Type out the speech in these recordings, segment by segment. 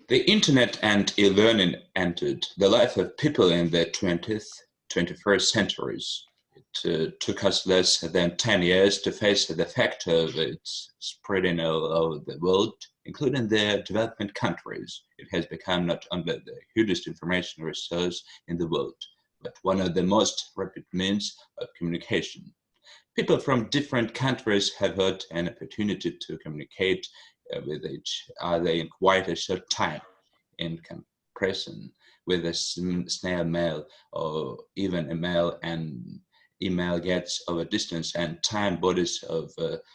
The internet and e-learning entered the life of people in the 20th, 21st centuries. It took us less than 10 years to face the fact of its spreading all over the world, including the developing countries. It has become not only the hugest information resource in the world, but one of the most rapid means of communication. People from different countries have had an opportunity to communicate with each other in quite a short time, in comparison with a snail mail or even a mail and email gets over distance and time bodies of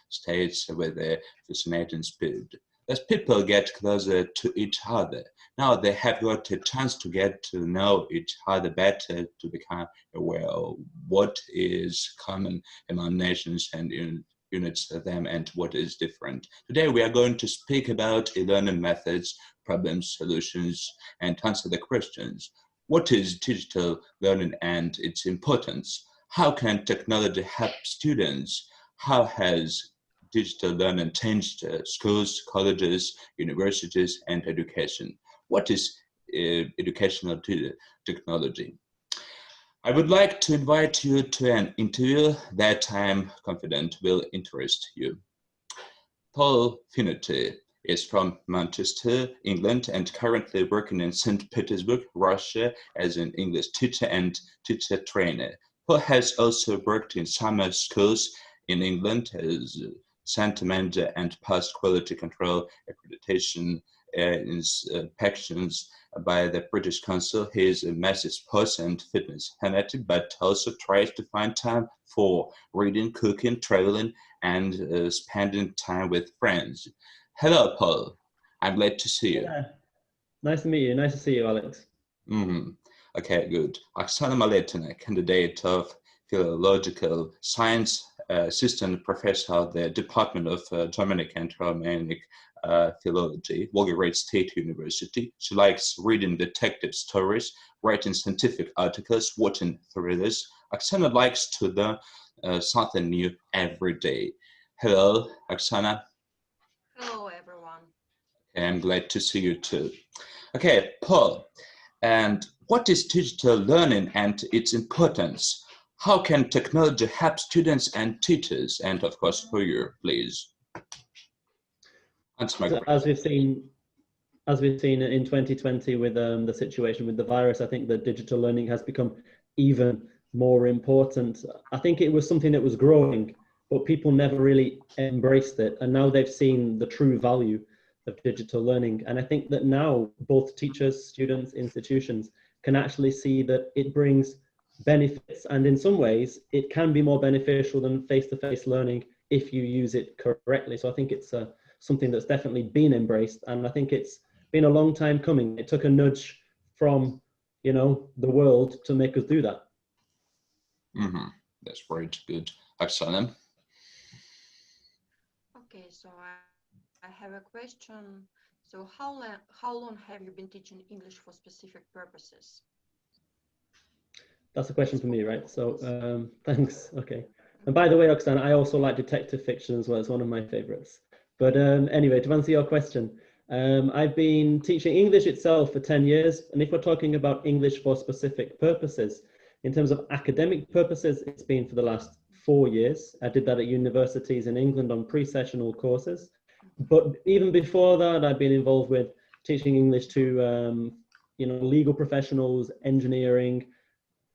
states with a fascinating speed. As people get closer to each other, now they have got a chance to get to know each other better, to become aware of what is common among nations and units of them and what is different. Today we are going to speak about e-learning methods, problems, solutions, and answer the questions. What is digital learning and its importance? How can technology help students? How has digital learning changed schools, colleges, universities, and education? What is educational technology? I would like to invite you to an interview that I'm confident will interest you. Paul Finnerty is from Manchester, England, and currently working in St Petersburg, Russia, as an English teacher and teacher trainer. Paul has also worked in summer schools in England as center manager and passed quality control accreditation inspections by the British Council. He is a massive sports and fitness fanatic, but also tries to find time for reading, cooking, traveling, and spending time with friends. Hello, Paul. I'm glad to see you. Yeah. Nice to meet you. Nice to see you, Alex. Okay, good. Oksana Maletina, candidate of Philological Science, assistant professor of the Department of Germanic and Romanic Philology, Volgograd State University. She likes reading detective stories, writing scientific articles, watching thrillers. Oksana likes to learn something new every day. Hello, Oksana. Hello, everyone. I'm glad to see you too. Okay, Paul, and what is digital learning and its importance? How can technology help students and teachers? And of course, for you, please. Answer my question. As we've seen in 2020 with the situation with the virus, I think that digital learning has become even more important. I think it was something that was growing, but people never really embraced it. And now they've seen the true value of digital learning. And I think that now both teachers, students, institutions can actually see that it brings benefits. And in some ways, it can be more beneficial than face-to-face learning if you use it correctly. So I think it's something that's definitely been embraced. And I think it's been a long time coming. It took a nudge from, the world to make us do that. That's great. Good. Oksana? Okay, so I have a question. So how long have you been teaching English for specific purposes? That's a question for me, right? So thanks. Okay. And by the way, Oksana, I also like detective fiction as well. It's one of my favorites. But anyway, to answer your question, I've been teaching English itself for 10 years. And if we're talking about English for specific purposes, in terms of academic purposes, it's been for the last 4 years. I did that at universities in England on pre-sessional courses. But even before that, I've been involved with teaching English to, legal professionals, engineering,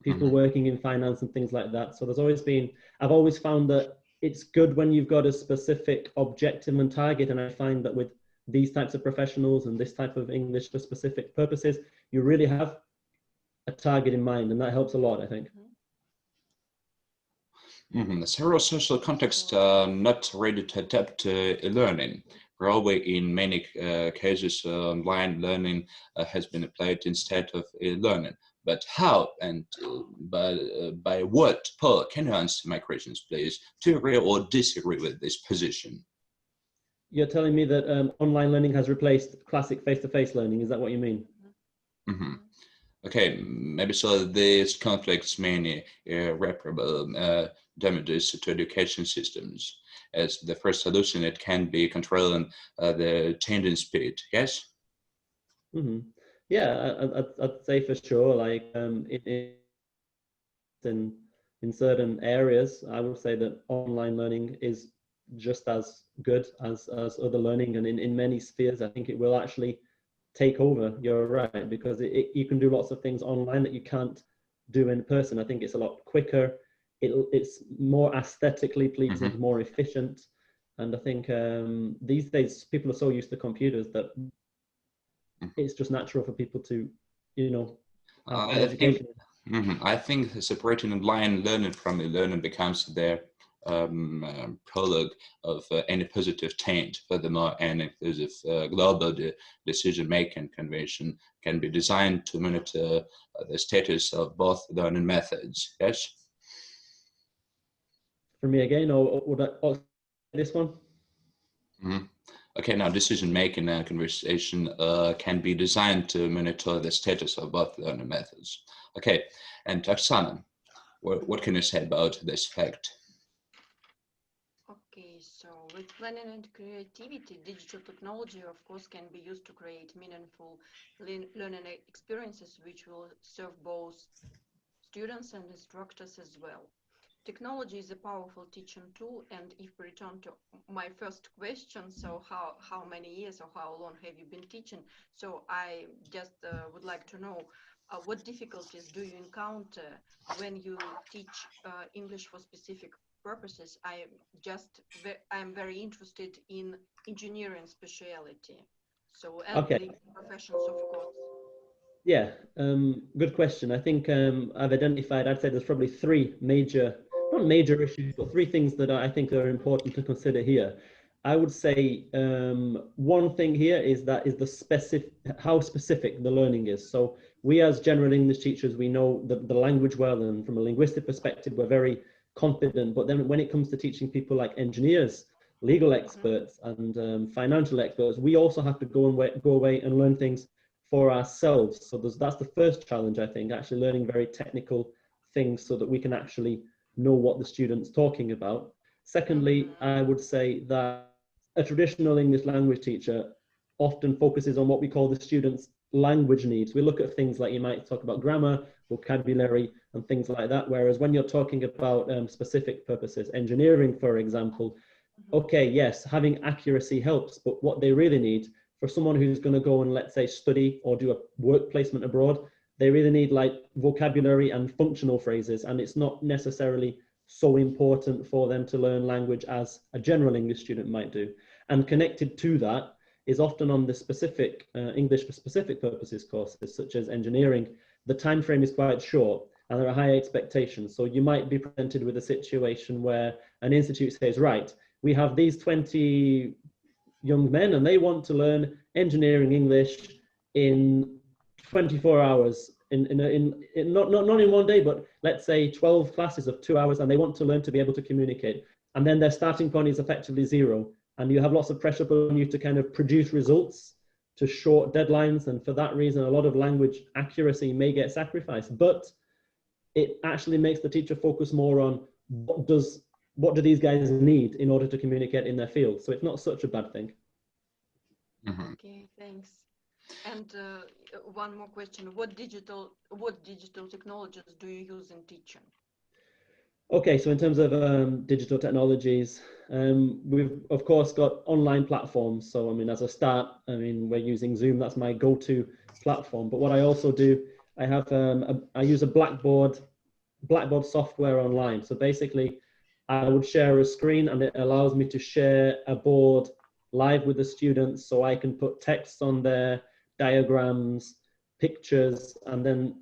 people working in finance and things like that. So I've always found that it's good when you've got a specific objective and target. And I find that with these types of professionals and this type of English for specific purposes, you really have a target in mind, and that helps a lot, I think. Several social contexts are not ready to adapt to e-learning. Probably in many cases, online learning has been applied instead of e-learning. But how and by what? Paul, can you answer my questions, please? Do you agree or disagree with this position? You're telling me that online learning has replaced classic face-to-face learning. Is that what you mean? Okay, maybe so. These conflicts mean irreparable damages to education systems. As the first solution, it can be controlling the changing speed. Yes. Yeah, I'd say for sure, like in certain areas, I would say that online learning is just as good as other learning, and in many spheres, I think it will actually take over. You're right, because you can do lots of things online that you can't do in person. I think it's a lot quicker. It's more aesthetically pleasing, more efficient, and I think these days people are so used to computers that it's just natural for people to, you know, have education. I think separating online learning from e-learning becomes their prologue of any positive change. Furthermore, an inclusive global decision-making convention can be designed to monitor the status of both learning methods. Yes? For me again, or would I this one? Okay, now decision-making and conversation can be designed to monitor the status of both learning methods. Okay, and Oksana, what can you say about this fact? Okay, so with planning and creativity, digital technology, of course, can be used to create meaningful learning experiences which will serve both students and instructors as well. Technology is a powerful teaching tool, and if we return to my first question, so how many years or how long have you been teaching? So I just would like to know what difficulties do you encounter when you teach English for specific purposes? I'm very interested in engineering speciality, so and Okay. the professions, of course. Yeah, good question. I think I've identified, I'd say there's probably three major, not major issues, but three things that I think are important to consider here. I would say one thing here is how specific the learning is. So we as general English teachers, we know the language well, and from a linguistic perspective, we're very confident. But then when it comes to teaching people like engineers, legal experts, and financial experts, we also have to go away and learn things for ourselves. So that's the first challenge, I think, actually learning very technical things so that we can actually know what the student's talking about. Secondly, I would say that a traditional English language teacher often focuses on what we call the student's language needs. We look at things like, you might talk about grammar, vocabulary, and things like that. Whereas when you're talking about specific purposes, engineering, for example, okay, yes, having accuracy helps, but what they really need for someone who's going to go and, let's say, study or do a work placement abroad, they really need like vocabulary and functional phrases, and it's not necessarily so important for them to learn language as a general English student might do. And connected to that is often on the specific English for specific purposes courses, such as engineering, the time frame is quite short and there are high expectations. So you might be presented with a situation where an institute says, right, we have these 20 young men and they want to learn engineering English in 24 hours, not in one day, but let's say 12 classes of 2 hours, and they want to learn to be able to communicate. And then their starting point is effectively zero. And you have lots of pressure on you to kind of produce results to short deadlines. And for that reason, a lot of language accuracy may get sacrificed, but it actually makes the teacher focus more on what do these guys need in order to communicate in their field. So it's not such a bad thing. Okay, thanks. And one more question: what digital technologies do you use in teaching? Okay, so in terms of digital technologies, we've of course got online platforms. So I mean, as a start, I mean, we're using Zoom. That's my go-to platform. But what I also do, I use a Blackboard software online. So basically, I would share a screen, and it allows me to share a board live with the students, so I can put text on there, diagrams, pictures, and then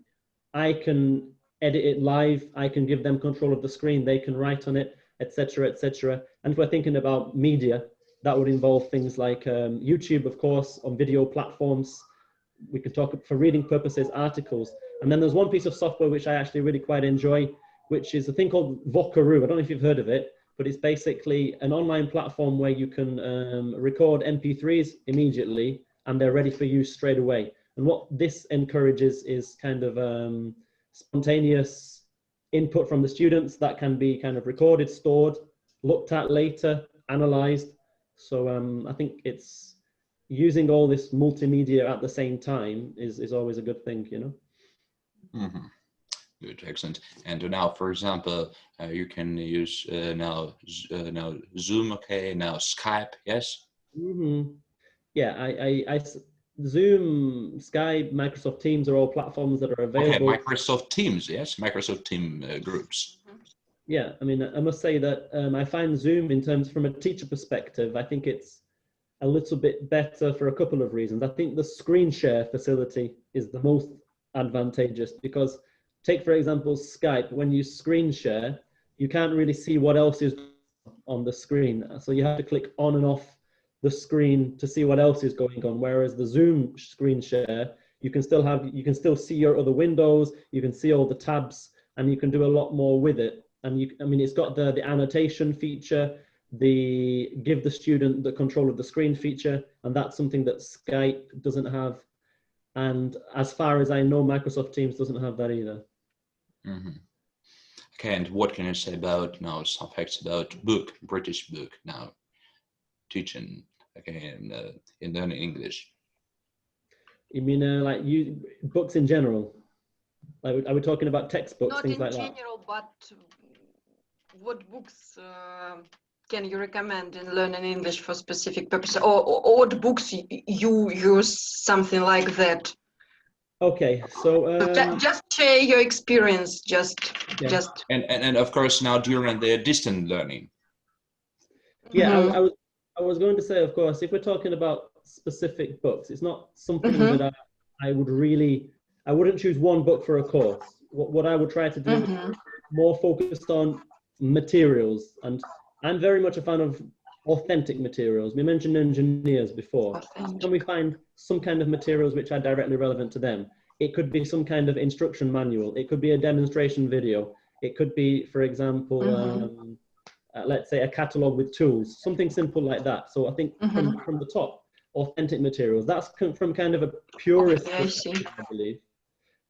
I can edit it live. I can give them control of the screen. They can write on it, etc., etc. And if we're thinking about media, that would involve things like YouTube, of course, on video platforms. We could talk for reading purposes, articles. And then there's one piece of software which I actually really quite enjoy, which is a thing called Volgograd. I don't know if you've heard of it, but it's basically an online platform where you can record MP3s immediately, and they're ready for use straight away. And what this encourages is kind of spontaneous input from the students that can be kind of recorded, stored, looked at later, analyzed. So I think it's using all this multimedia at the same time is always a good thing, you know. Mm-hmm. Good, excellent. And now, for example, you can use now Zoom, okay, now Skype, yes? Mm-hmm. Yeah, Zoom, Skype, Microsoft Teams are all platforms that are available. Okay, Microsoft Teams, yes, Microsoft Team groups. Yeah, I mean, I must say that I find Zoom, in terms from a teacher perspective, I think it's a little bit better for a couple of reasons. I think the screen share facility is the most advantageous, because take, for example, Skype. When you screen share, you can't really see what else is on the screen. So you have to click on and off the screen to see what else is going on. Whereas the Zoom screen share, you can still see your other windows, you can see all the tabs, and you can do a lot more with it. And I mean, it's got the annotation feature, the give the student the control of the screen feature, and that's something that Skype doesn't have. And as far as I know, Microsoft Teams doesn't have that either. Mm-hmm. Okay, and what can you say about now some facts about British book now teaching, okay, in learning English? You mean like books in general? Like, are we talking about textbooks, Not things in like general, but what books can you recommend in learning English for specific purposes, or what books you use, something like that? Okay, so just share your experience. Yeah. And of course now during the distant learning. Yeah, I was going to say, of course, if we're talking about specific books, it's not something that I wouldn't choose one book for a course. What I would try to do is more focused on materials, and I'm very much a fan of authentic materials. We mentioned engineers before. Can we find some kind of materials which are directly relevant to them? It could be some kind of instruction manual. It could be a demonstration video. It could be, for example, let's say a catalog with tools, something simple like that. So I think from the top, authentic materials, that's from kind of a purist perspective, I believe.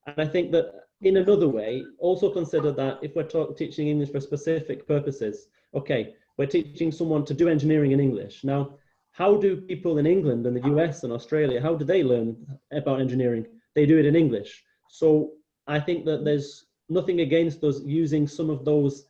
And I think that in another way, also consider that if we're teaching English for specific purposes, okay, we're teaching someone to do engineering in English. Now, how do people in England and the US and Australia, how do they learn about engineering? They do it in English. So I think that there's nothing against us using some of those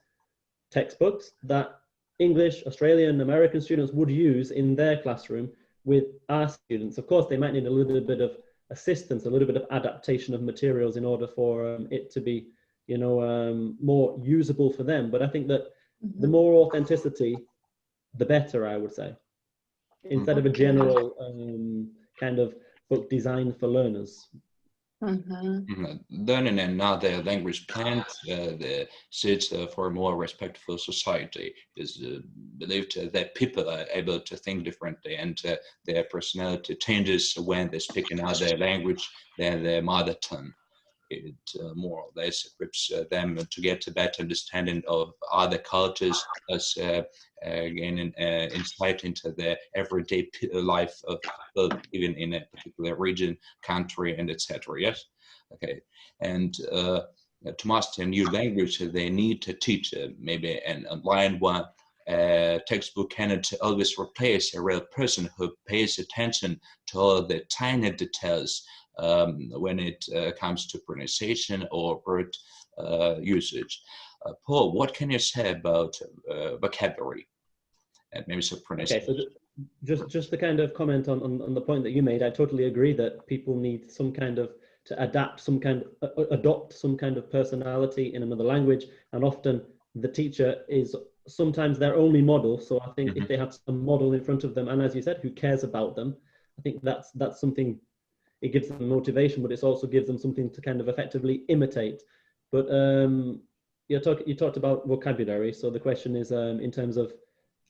textbooks that English, Australian, American students would use in their classroom with our students. Of course, they might need a little bit of assistance, a little bit of adaptation of materials in order for it to be, you know, more usable for them. But I think that the more authenticity, the better, I would say, instead of a general kind of book designed for learners. Learning another language plant the seeds for a more respectful society is believed that people are able to think differently, and their personality changes when they speak another language than their mother tongue. It more or less equips them to get a better understanding of other cultures, thus gaining insight into their everyday life of people, even in a particular region, country, and etc. Yes, okay. And to master a new language, they need to teach maybe an online one. Textbook cannot always replace a real person who pays attention to all the tiny details when it comes to pronunciation or word usage. Paul, what can you say about vocabulary and maybe some pronunciation? Okay, so just to kind of comment on the point that you made, I totally agree that people need some kind of to adopt some kind of personality in another language, and often the teacher is sometimes their only model. So I think if they have some model in front of them, and as you said, who cares about them, I think that's something. It gives them motivation, but it also gives them something to kind of effectively imitate. But you talked about vocabulary. So the question is, in terms of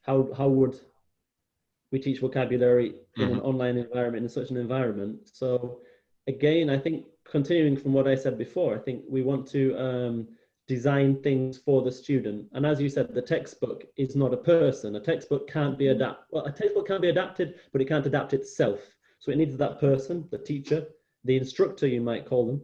how would we teach vocabulary in an online environment, in such an environment? So again, I think continuing from what I said before, I think we want to design things for the student. And as you said, the textbook is not a person. A textbook can't be adapted. Well, a textbook can be adapted, but it can't adapt itself. So it needs that person, the teacher, the instructor, you might call them,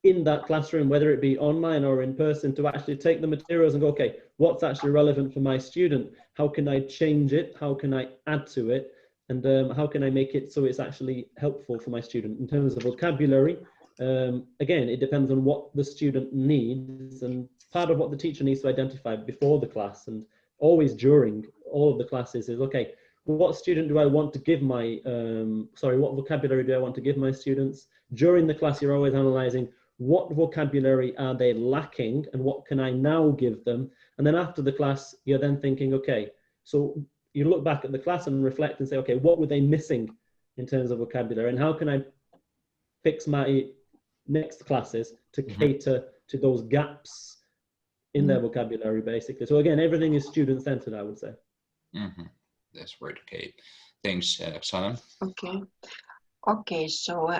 in that classroom, whether it be online or in person, to actually take the materials and go, okay, what's actually relevant for my student? How can I change it? How can I add to it and how can I make it so it's actually helpful for my student in terms of vocabulary. Again, it depends on what the student needs, and part of what the teacher needs to identify before the class and always during all of the classes is, okay, what student do I want to give my, what vocabulary do I want to give my students? During the class, you're always analyzing what vocabulary are they lacking and what can I now give them? And then after the class, you're then thinking, okay, so you look back at the class and reflect and say, okay, what were they missing in terms of vocabulary, and how can I fix my next classes to cater to those gaps in their vocabulary, basically. So again, everything is student-centered, I would say. That's right. Okay. Thanks, Oksana. Okay. Okay, so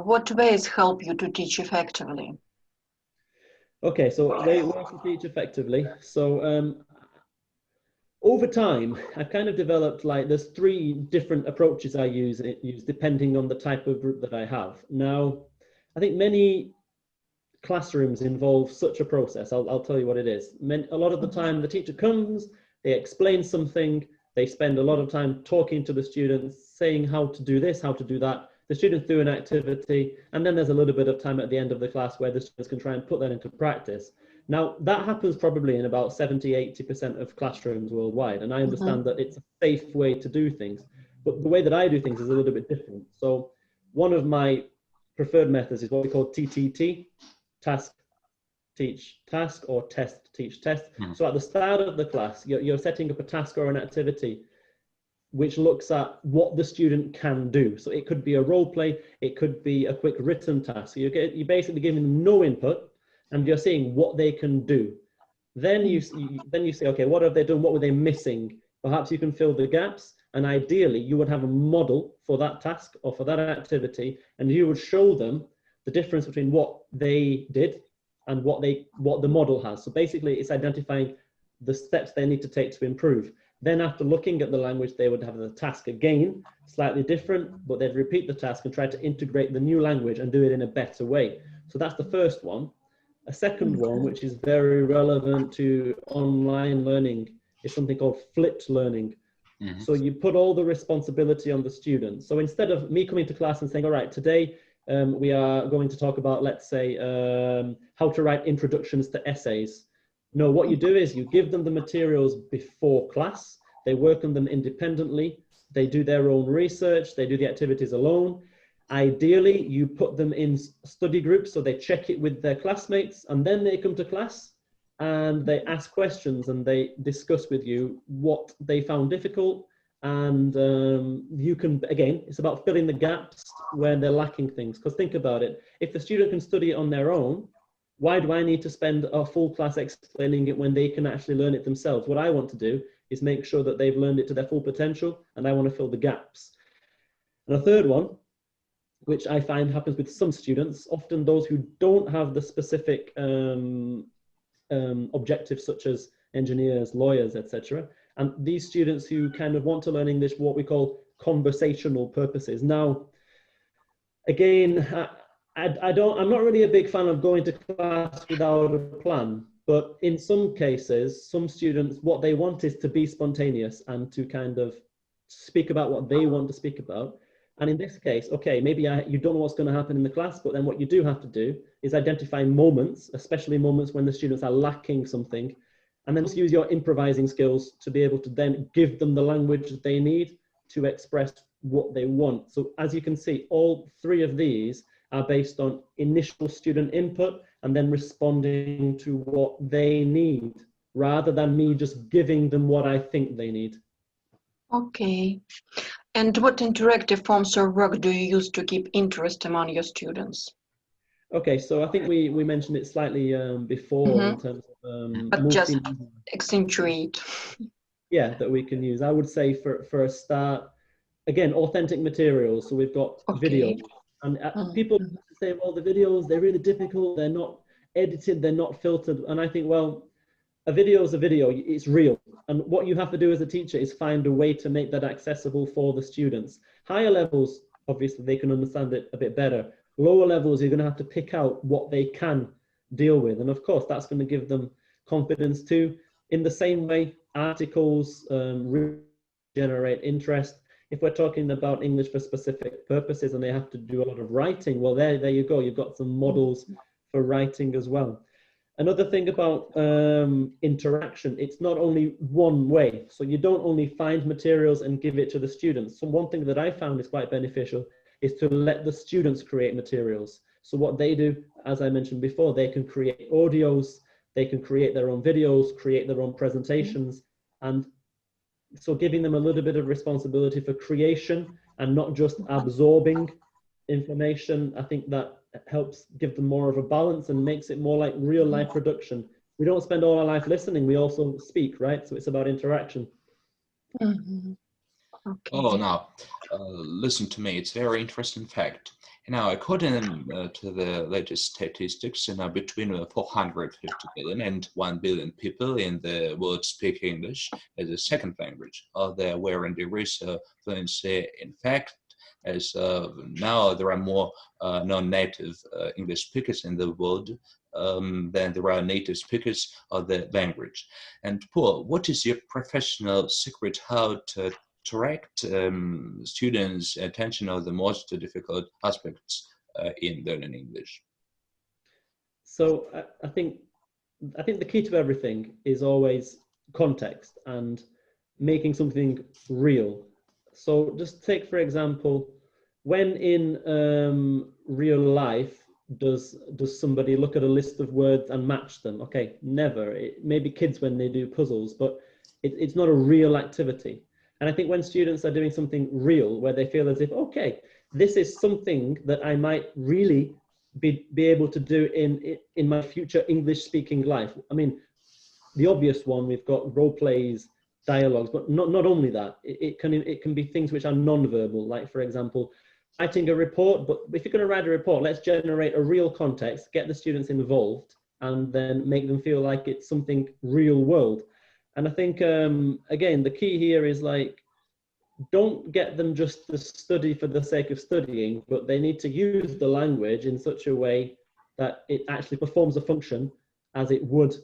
what ways help you to teach effectively? Okay, so ways to teach effectively. So over time, I've kind of developed, like, there's 3 different approaches I use depending on the type of group that I have. Now, I think many classrooms involve such a process. I'll tell you what it is. A lot of the time, the teacher comes, they explain something, they spend a lot of time talking to the students, saying how to do this, how to do that. The students do an activity, and then there's a little bit of time at the end of the class where the students can try and put that into practice. Now, that happens probably in about 70–80% of classrooms worldwide, and I understand that it's a safe way to do things, but the way that I do things is a little bit different. So one of my preferred methods is what we call TTT, task, teach, task, or test, teach, test. So at the start of the class, you're setting up a task or an activity which looks at what the student can do. So it could be a role play, it could be a quick written task. So you're basically giving them no input, and you're seeing what they can do. Then you say, okay, what have they done? What were they missing? Perhaps you can fill the gaps, and ideally you would have a model for that task or for that activity, and you would show them the difference between what they did and what the model has. So basically it's identifying the steps they need to take to improve. Then after looking at the language, they would have the task again, slightly different, but they'd repeat the task and try to integrate the new language and do it in a better way. So that's the first one. A second one, which is very relevant to online learning, is something called flipped learning. So you put all the responsibility on the student. So instead of me coming to class and saying, all right, today we are going to talk about, let's say, how to write introductions to essays. No, what you do is you give them the materials before class, they work on them independently, they do their own research, they do the activities alone. Ideally, you put them in study groups so they check it with their classmates, and then they come to class and they ask questions and they discuss with you what they found difficult. And you can, again, it's about filling the gaps where they're lacking things. Because think about it, if the student can study it on their own, why do I need to spend a full class explaining it when they can actually learn it themselves? What I want to do is make sure that they've learned it to their full potential, and I want to fill the gaps. And a third one, which I find happens with some students, often those who don't have the specific objectives such as engineers, lawyers, etc. And these students who kind of want to learn English for what we call conversational purposes. Now, again, I'm not really a big fan of going to class without a plan, but in some cases, some students, what they want is to be spontaneous and to kind of speak about what they want to speak about. And in this case, okay, maybe you don't know what's going to happen in the class, but then what you do have to do is identify moments, especially moments when the students are lacking something, and then just use your improvising skills to be able to then give them the language that they need to express what they want. So as you can see, all 3 of these are based on initial student input and then responding to what they need, rather than me just giving them what I think they need. Okay. And what interactive forms of work do you use to keep interest among your students? Okay, so I think we mentioned it slightly before in terms of but just accentuate. Yeah, that we can use. I would say for a start, again, authentic materials. So we've got videos, and people say, well, the videos, they're really difficult, they're not edited, they're not filtered. And I think, well, a video is a video, it's real. And what you have to do as a teacher is find a way to make that accessible for the students. Higher levels, obviously, they can understand it a bit better. Lower levels, you're going to have to pick out what they can deal with. And of course, that's going to give them confidence too. In the same way, articles generate interest. if we're talking about English for specific purposes and they have to do a lot of writing, well, there you go. You've got some models for writing as well. Another thing about interaction, it's not only one way. So you don't only find materials and give it to the students. So one thing that I found is quite beneficial is to let the students create materials. So what they do, as I mentioned before, they can create audios, they can create their own videos, create their own presentations. And so giving them a little bit of responsibility for creation and not just absorbing information, I think that helps give them more of a balance and makes it more like real life production. We don't spend all our life listening, we also speak, right? So it's about interaction. Mm-hmm. Okay. Oh, now, listen to me, it's a very interesting fact. Now, according to the latest statistics, between 450 million and 1 billion people in the world speak English as a second language. There were in degrees of fluency. In fact, as now there are more non-native English speakers in the world than there are native speakers of the language. And Paul, what is your professional secret how to direct students' attention on the most difficult aspects in learning English? So I think the key to everything is always context and making something real. So just take, for example, when in real life does somebody look at a list of words and match them? Okay, never. Maybe kids when they do puzzles, but it's not a real activity. And I think when students are doing something real, where they feel as if, okay, this is something that I might really be able to do in my future English speaking life. I mean, the obvious one, we've got role plays, dialogues, but not only that, it can be things which are non-verbal, like for example, writing a report. But if you're going to write a report, let's generate a real context, get the students involved, and then make them feel like it's something real world. And I think, again, the key here is like, don't get them just to study for the sake of studying, but they need to use the language in such a way that it actually performs a function as it would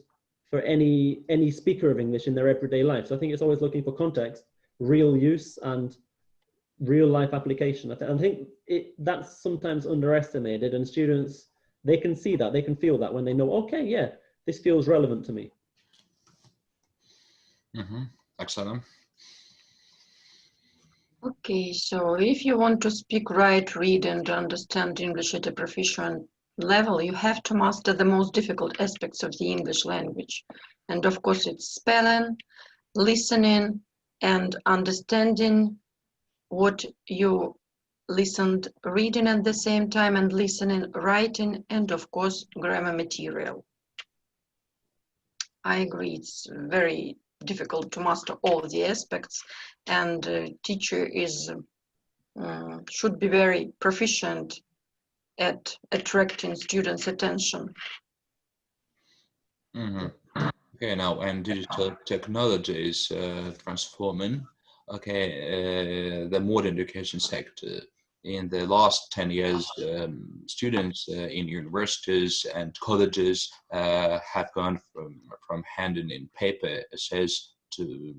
for any speaker of English in their everyday life. So I think it's always looking for context, real use, and real life application. I think that's sometimes underestimated, and students, they can see that, they can feel that when they know, okay, yeah, this feels relevant to me. Mm-hmm. Oksana? Okay, so if you want to speak, write, read, and understand English at a proficient level, you have to master the most difficult aspects of the English language. And of course, it's spelling, listening, and understanding what you listened, reading at the same time, and listening, writing, and of course, grammar material. I agree, it's very difficult to master all the aspects, and teacher should be very proficient at attracting students' attention. Mm-hmm. Okay, now, and digital technology is transforming, okay, the modern education sector. In the last 10 years, students in universities and colleges have gone from handing in paper essays to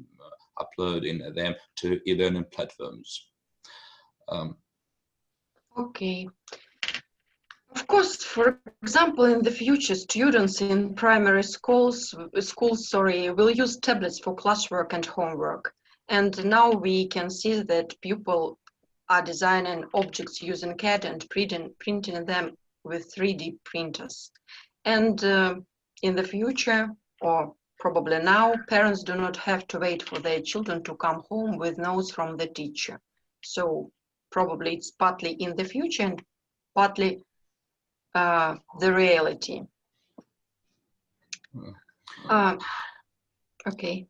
uploading them to e-learning platforms. Okay. Of course, for example, in the future, students in primary schools, will use tablets for classwork and homework. And now we can see that pupils are designing objects using CAD and printing them with 3D printers. And in the future, or probably now, parents do not have to wait for their children to come home with notes from the teacher. So probably it's partly in the future and partly the reality. Okay.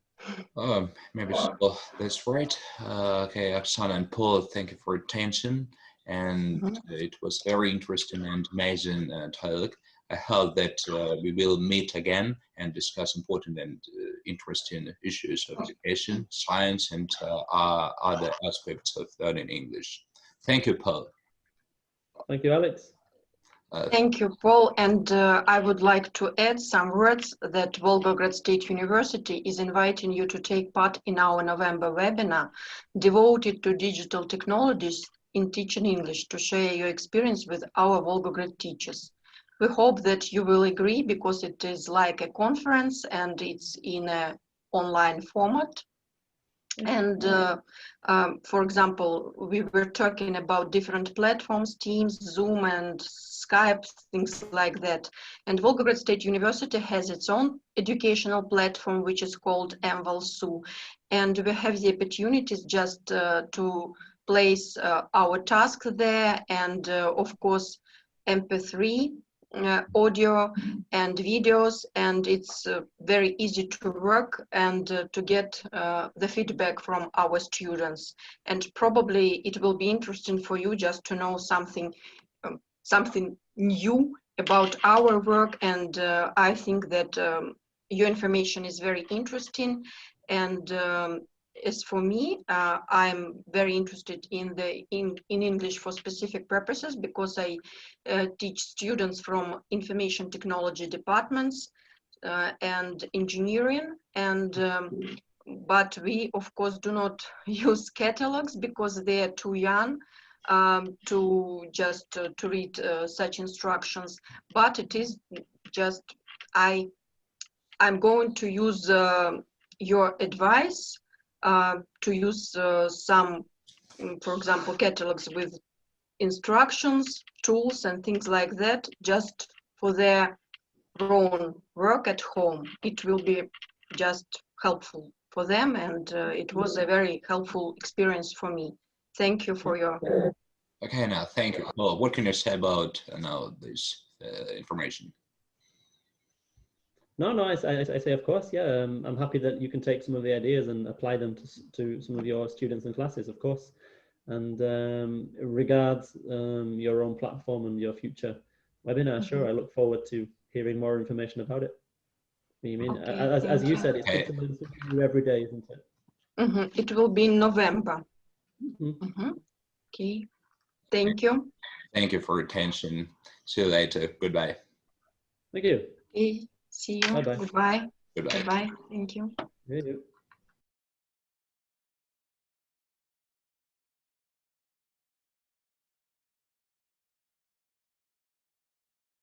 Maybe so. That's right. Okay, Oksana and Paul, thank you for your attention. And it was very interesting and amazing dialogue. I hope that we will meet again and discuss important and interesting issues of education, science, and other aspects of learning English. Thank you, Paul. Thank you, Alex. Thank you, Paul. And I would like to add some words that Volgograd State University is inviting you to take part in our November webinar devoted to digital technologies in teaching English, to share your experience with our Volgograd teachers. We hope that you will agree, because it is like a conference and it's in an online format. And for example, we were talking about different platforms, Teams, Zoom, and Skype, things like that. And Volgograd State University has its own educational platform, which is called MValSU. And we have the opportunities just to place our task there, and of course, MP3 audio and videos, and it's very easy to work and to get the feedback from our students. And probably it will be interesting for you just to know something new about our work. And I think that your information is very interesting. And as for me, I'm very interested in English for specific purposes, because I teach students from information technology departments and engineering. And but we of course do not use catalogs, because they are too young to just to read such instructions. But it is just I'm going to use your advice to use some, for example, catalogs with instructions, tools, and things like that, just for their own work at home. It will be just helpful for them, and it was a very helpful experience for me. Thank you for your... Okay, now thank you. Well, what can you say about now this information? No, I say, of course, yeah. I'm happy that you can take some of the ideas and apply them to some of your students and classes, of course. And regards your own platform and your future webinar, sure, I look forward to hearing more information about it. You mean, okay, as you said, it's good to learn something new every day, isn't it? It will be in November. Okay, thank you. Thank you for your attention. See you later. Goodbye. Thank you. Okay. See you. Bye-bye. Goodbye. Goodbye. Goodbye. Thank you. Thank you.